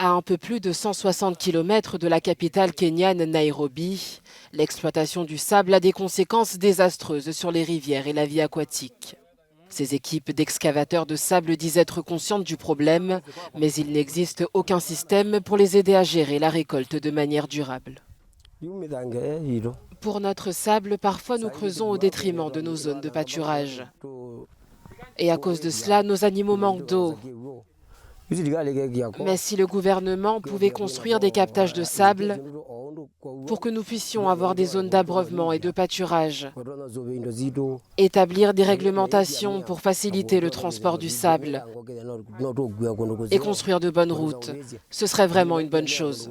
À un peu plus de 160 km de la capitale kenyane Nairobi, l'exploitation du sable a des conséquences désastreuses sur les rivières et la vie aquatique. Ces équipes d'excavateurs de sable disent être conscientes du problème, mais il n'existe aucun système pour les aider à gérer la récolte de manière durable. Pour notre sable, parfois nous creusons au détriment de nos zones de pâturage. Et à cause de cela, nos animaux manquent d'eau. Mais si le gouvernement pouvait construire des captages de sable pour que nous puissions avoir des zones d'abreuvement et de pâturage, établir des réglementations pour faciliter le transport du sable et construire de bonnes routes, ce serait vraiment une bonne chose.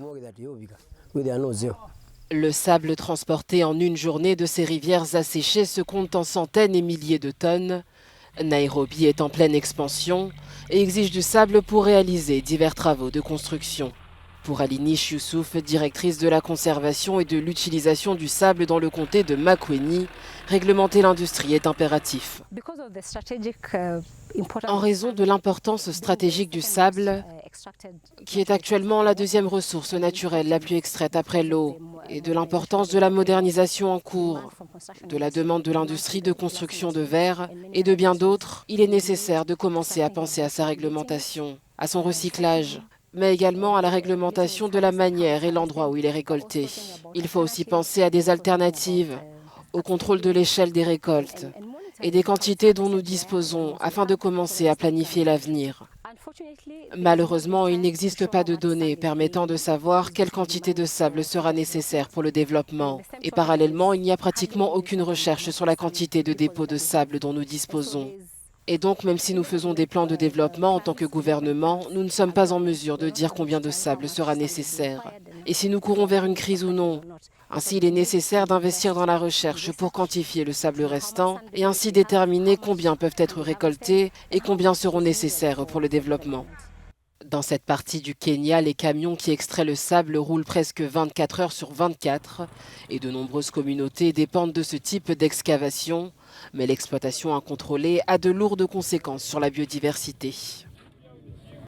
Le sable transporté en une journée de ces rivières asséchées se compte en centaines et milliers de tonnes. Nairobi est en pleine expansion et exige du sable pour réaliser divers travaux de construction. Pour Alinish Youssouf, directrice de la conservation et de l'utilisation du sable dans le comté de Makueni, réglementer l'industrie est impératif. En raison de l'importance stratégique du sable, qui est actuellement la deuxième ressource naturelle la plus extraite après l'eau, et de l'importance de la modernisation en cours, de la demande de l'industrie de construction de verre et de bien d'autres, il est nécessaire de commencer à penser à sa réglementation, à son recyclage, mais également à la réglementation de la manière et l'endroit où il est récolté. Il faut aussi penser à des alternatives, au contrôle de l'échelle des récoltes et des quantités dont nous disposons afin de commencer à planifier l'avenir. Malheureusement, il n'existe pas de données permettant de savoir quelle quantité de sable sera nécessaire pour le développement. Et parallèlement, il n'y a pratiquement aucune recherche sur la quantité de dépôts de sable dont nous disposons. Et donc, même si nous faisons des plans de développement en tant que gouvernement, nous ne sommes pas en mesure de dire combien de sable sera nécessaire. Et si nous courons vers une crise ou non. Ainsi, il est nécessaire d'investir dans la recherche pour quantifier le sable restant et ainsi déterminer combien peuvent être récoltés et combien seront nécessaires pour le développement. Dans cette partie du Kenya, les camions qui extraient le sable roulent presque 24 heures sur 24 et de nombreuses communautés dépendent de ce type d'excavation. Mais l'exploitation incontrôlée a de lourdes conséquences sur la biodiversité.